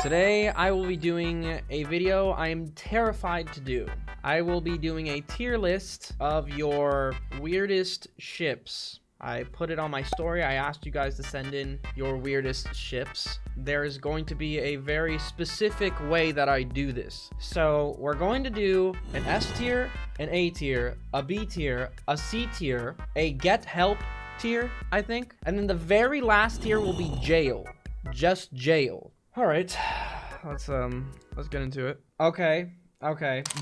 Today, I will be doing a video I am terrified to do. I will be doing a tier list of your weirdest ships. I put it on my story. I asked you guys to send in your weirdest ships. There is going to be a very specific way that I do this. So we're going to do an S tier, an A tier, a B tier, a C tier, a get help tier, I think. And then the very last tier will be jail. Just jail. All right, let's get into it. Okay.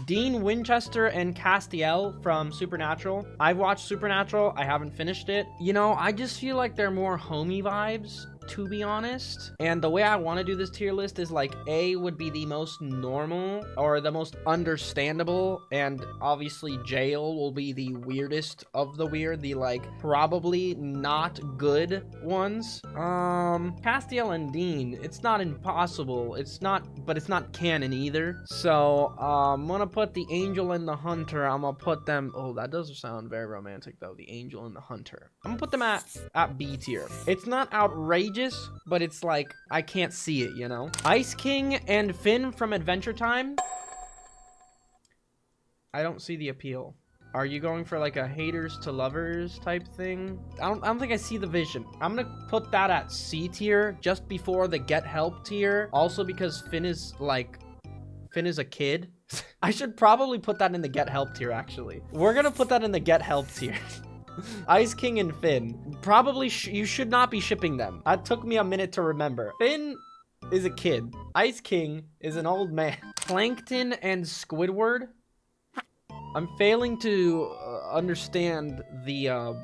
Dean Winchester and Castiel from Supernatural. I've watched Supernatural. I haven't finished it. You know, I just feel like they're more homey vibes, to be honest. And the way I want to do this tier list is like A would be the most normal or the most understandable, and obviously jail will be the weirdest of the weird, the like probably not good ones. Castiel and Dean, it's not impossible. It's not, but it's not canon either. So I'm gonna put the Angel and the Hunter. I'm gonna put them, oh, that does sound very romantic though, the Angel and the Hunter. I'm gonna put them at B tier. It's not outrageous, but it's like I can't see it, you know. Ice King and Finn from Adventure Time. I don't see the appeal. Are you going for like a haters to lovers type thing? I don't think I see the vision. I'm gonna put that at C tier, just before the get help tier. Also because Finn is a kid. I should probably put that in the get help tier, actually. We're gonna put that in the get help tier. Ice King and Finn. Probably you should not be shipping them. That took me a minute to remember. Finn is a kid. Ice King is an old man. Plankton and Squidward. I'm failing to understand the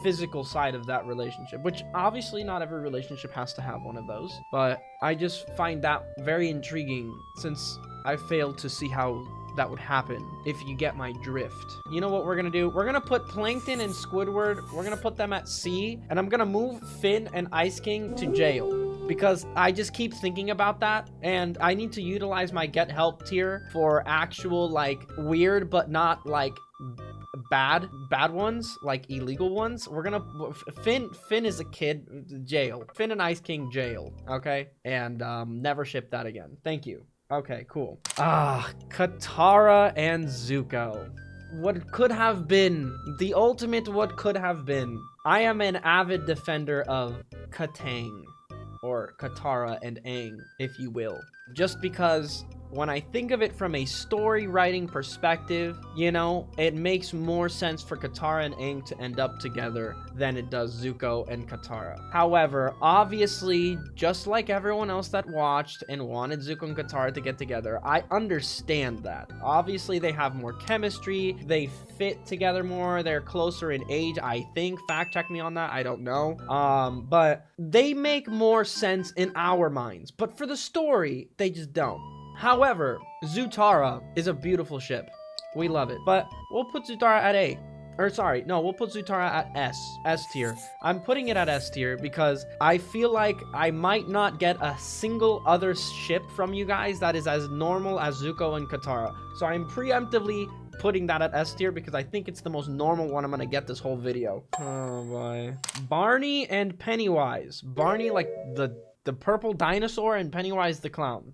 physical side of that relationship, which obviously not every relationship has to have one of those, but I just find that very intriguing since I failed to see how that would happen, if you get my drift. You know what we're gonna do? We're gonna put Plankton and Squidward, we're gonna put them at C, and I'm gonna move Finn and Ice King to jail, because I just keep thinking about that, and I need to utilize my get help tier for actual like weird but not like bad ones, like illegal ones. We're gonna Finn is a kid, jail. Finn and Ice King, jail. Okay, and never ship that again. Thank you. Okay, cool. Katara and Zuko. What could have been, the ultimate what could have been. I am an avid defender of Katang, or Katara and Aang, if you will. Just because when I think of it from a story writing perspective, you know, it makes more sense for Katara and Aang to end up together than it does Zuko and Katara. However, obviously, just like everyone else that watched and wanted Zuko and Katara to get together, I understand that. Obviously, they have more chemistry, they fit together more, they're closer in age, I think. Fact check me on that, I don't know. But they make more sense in our minds. But for the story, they just don't. However, Zutara is a beautiful ship. We love it. But we'll put Zutara at A. Or sorry, no, we'll put Zutara at S tier. I'm putting it at S tier because I feel like I might not get a single other ship from you guys that is as normal as Zuko and Katara. So I'm preemptively putting that at S tier because I think it's the most normal one I'm gonna get this whole video. Oh boy. Barney and Pennywise. Barney like the purple dinosaur and Pennywise the clown.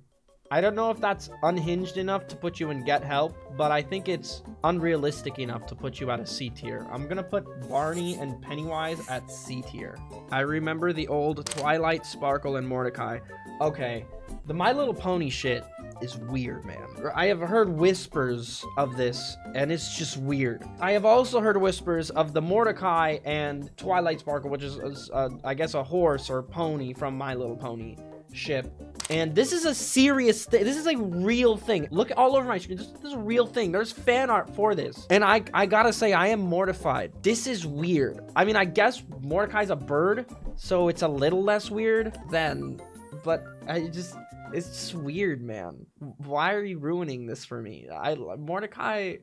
I don't know if that's unhinged enough to put you in get help, but I think it's unrealistic enough to put you at a C tier. I'm gonna put Barney and Pennywise at C tier. I remember the old Twilight, Sparkle, and Mordecai. Okay, the My Little Pony shit is weird, man. I have heard whispers of this, and it's just weird. I have also heard whispers of the Mordecai and Twilight Sparkle, which is, I guess, a horse or pony from My Little Pony ship. And this is a serious thing. This is a real thing. Look all over my screen. This is a real thing. There's fan art for this. And I gotta say, I am mortified. This is weird. I mean, I guess Mordecai's a bird, so it's a little less weird than, but it's just weird, man. Why are you ruining this for me? Mordecai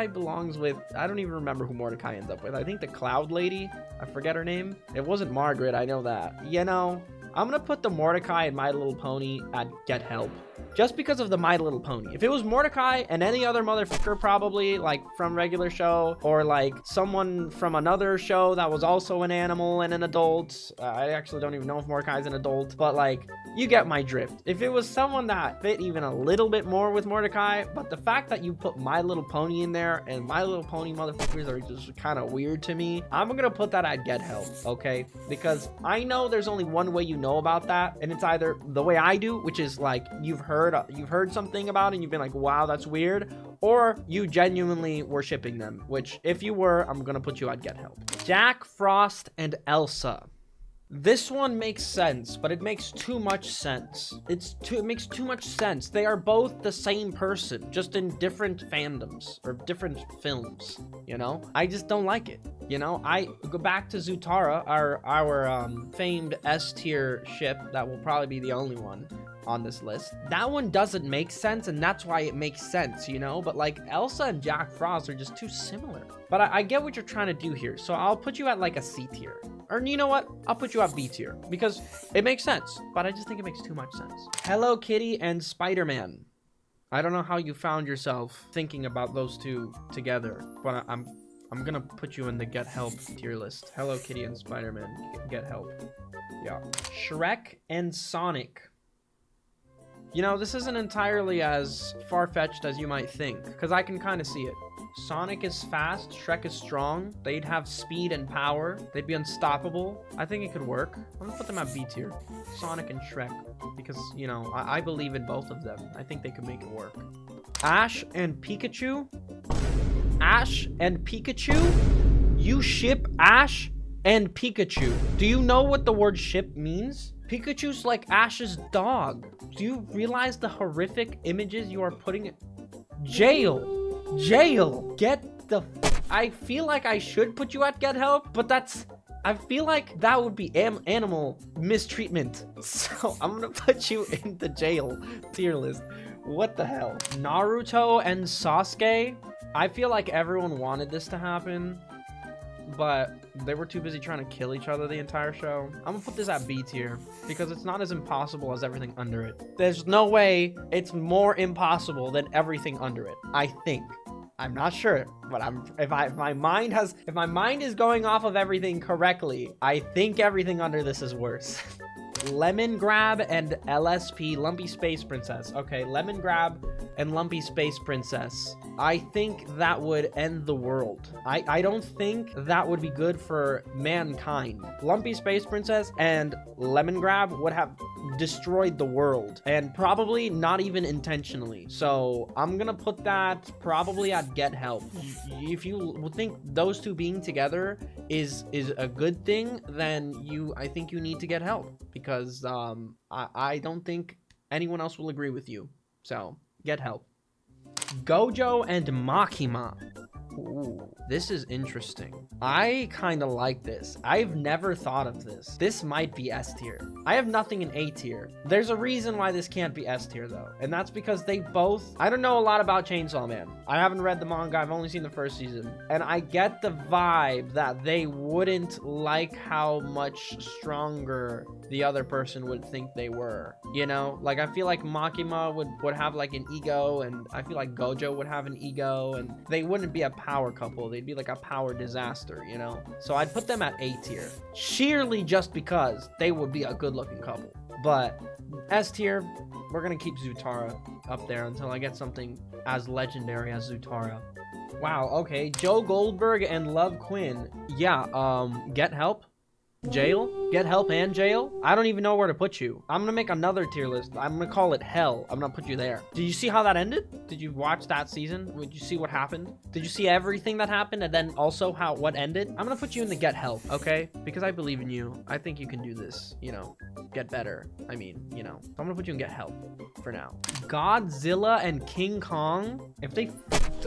belongs with, I don't even remember who Mordecai ends up with. I think the Cloud Lady. I forget her name. It wasn't Margaret, I know that. You know, I'm gonna put the Mordecai and My Little Pony at get help. Just because of the My Little Pony. If it was Mordecai and any other motherfucker, probably like from regular show, or like someone from another show that was also an animal and an adult. I actually don't even know if Mordecai's an adult, but like, you get my drift. If it was someone that fit even a little bit more with Mordecai, but the fact that you put My Little Pony in there and My Little Pony motherfuckers are just kind of weird to me, I'm gonna put that at get help, okay? Because I know there's only one way you know about that, and it's either the way I do, which is like you've heard something about it and you've been like, wow, that's weird, or you genuinely were shipping them, which if you were, I'm gonna put you at get help. Jack Frost and Elsa. This one makes sense, but it makes too much sense. It makes too much sense. They are both the same person, just in different fandoms or different films, you know? I just don't like it, you know? I go back to Zutara, our famed S tier ship that will probably be the only one on this list. That one doesn't make sense, and that's why it makes sense, you know? But like Elsa and Jack Frost are just too similar. But I get what you're trying to do here, so I'll put you at like a C tier. Or you know what? I'll put you at B tier because it makes sense, but I just think it makes too much sense. Hello Kitty and Spider-Man. I don't know how you found yourself thinking about those two together, but I'm gonna put you in the get help tier list. Hello Kitty and Spider-Man, get help. Yeah. Shrek and Sonic. You know, this isn't entirely as far-fetched as you might think, because I can kind of see it. Sonic is fast, Shrek is strong, they'd have speed and power, they'd be unstoppable. I think it could work. I'm gonna put them at B tier. Sonic and Shrek, because, you know, I believe in both of them. I think they could make it work. Ash and Pikachu? Ash and Pikachu? You ship Ash and Pikachu. Do you know what the word ship means? Pikachu's like Ash's dog. Do you realize the horrific images you are putting in? Jail. Get the I feel like I should put you at get help, but I feel like that would be animal mistreatment. So I'm gonna put you in the jail tier list. What the hell? Naruto and Sasuke. I feel like everyone wanted this to happen, but they were too busy trying to kill each other the entire show. I'm gonna put this at B tier because it's not as impossible as everything under it. There's no way it's more impossible than everything under it, I think. I'm not sure, but if my mind is going off of everything correctly, I think everything under this is worse. Lemon Grab and LSP, Lumpy Space Princess. Okay, Lemon Grab and Lumpy Space Princess. I think that would end the world. I don't think that would be good for mankind. Lumpy Space Princess and Lemon Grab would have destroyed the world, and probably not even intentionally. So I'm gonna put that probably at get help. If you think those two being together is a good thing, then I think you need to get help, because I don't think anyone else will agree with you. So get help. Gojo and Makima. Ooh, this is interesting. I kind of like this. I've never thought of this. This might be S tier. I have nothing in A tier. There's a reason why this can't be S tier though, and that's because they both... I don't know a lot about Chainsaw Man. I haven't read the manga. I've only seen the first season, and I get the vibe that they wouldn't like how much stronger the other person would think they were. You know, like I feel like Makima would have like an ego, and I feel like Gojo would have an ego, and they wouldn't be a power couple. They'd be like a power disaster, you know? So I'd put them at A tier, sheerly just because they would be a good looking couple. But S tier, we're gonna keep Zutara up there until I get something as legendary as Zutara. Wow, okay. Joe Goldberg and Love Quinn. Yeah, get help. Jail? Get help and jail? I don't even know where to put you. I'm gonna make another tier list. I'm gonna call it hell. I'm gonna put you there. Did you see how that ended? Did you watch that season? Did you see what happened? Did you see everything that happened and then also what ended? I'm gonna put you in the get help, okay? Because I believe in you. I think you can do this, you know, get better. I mean, you know, I'm gonna put you in get help for now. Godzilla and King Kong. If they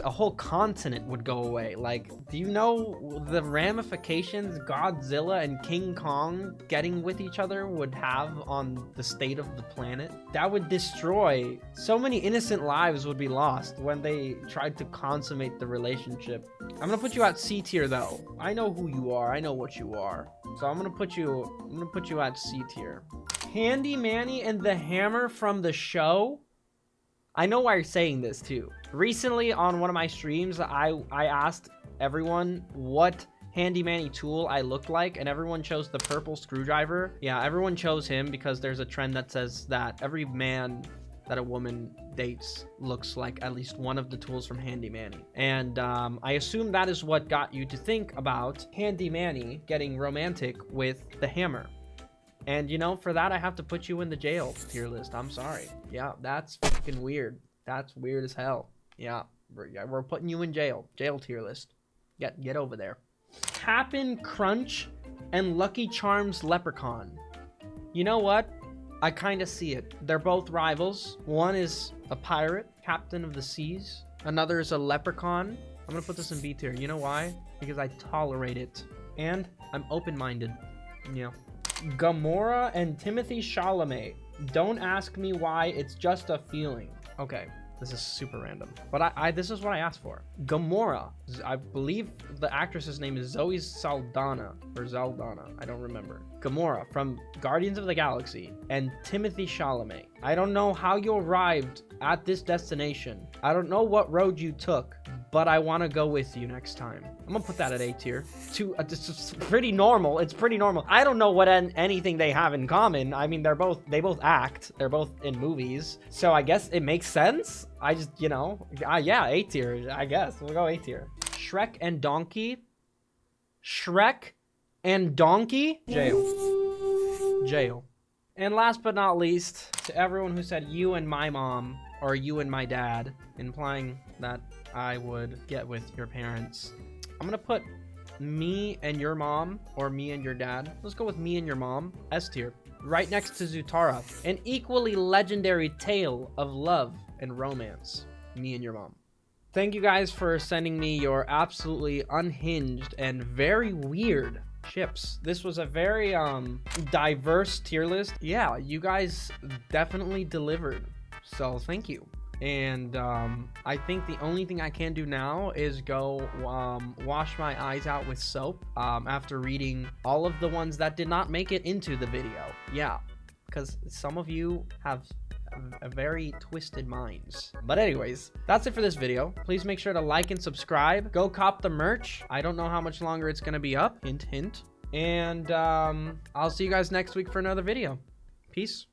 a whole continent would go away. Like, do you know the ramifications Godzilla and King Kong getting with each other would have on the state of the planet? That would destroy so many innocent lives would be lost when they tried to consummate the relationship. I'm gonna put you at C tier though. I know who you are. I know what you are. So I'm gonna put you at C tier. Handy Manny and the hammer from the show? I know why you're saying this too. Recently on one of my streams, I asked everyone what Handy Manny tool I looked like, and everyone chose the purple screwdriver. Yeah, everyone chose him because there's a trend that says that every man that a woman dates looks like at least one of the tools from Handy Manny. And I assume that is what got you to think about Handy Manny getting romantic with the hammer. And you know, for that I have to put you in the jail tier list. I'm sorry. Yeah, that's fucking weird. That's weird as hell. Yeah, we're putting you in jail. Jail tier list. Get over there. Cap'n Crunch and Lucky Charms Leprechaun. You know what? I kind of see it. They're both rivals. One is a pirate, captain of the seas. Another is a leprechaun. I'm gonna put this in B tier. You know why? Because I tolerate it. And I'm open-minded. Yeah. Gamora and Timothy Chalamet. Don't ask me why, it's just a feeling. Okay, this is super random. But this is what I asked for. Gamora. I believe the actress's name is Zoe Saldana. Or Zaldana. I don't remember. Gamora from Guardians of the Galaxy. And Timothy Chalamet. I don't know how you arrived at this destination. I don't know what road you took, but I want to go with you next time. I'm gonna put that at A tier. It's pretty normal. It's pretty normal. I don't know what anything they have in common. I mean, they both act. They're both in movies. So I guess it makes sense. I just, you know, yeah, A tier, I guess. We'll go A tier. Shrek and Donkey. Shrek and Donkey. Jail. Jail. And last but not least, to everyone who said you and my mom, or you and my dad, implying that I would get with your parents, I'm gonna put me and your mom, or me and your dad. Let's go with me and your mom, S tier. Right next to Zutara, an equally legendary tale of love and romance. Me and your mom. Thank you guys for sending me your absolutely unhinged and very weird ships. This was a very diverse tier list. Yeah, you guys definitely delivered. So thank you. And I think the only thing I can do now is go wash my eyes out with soap after reading all of the ones that did not make it into the video. Yeah, because some of you have a very twisted minds. But anyways, that's it for this video. Please make sure to like and subscribe. Go cop the merch. I don't know how much longer it's gonna be up. Hint, hint. And I'll see you guys next week for another video. Peace.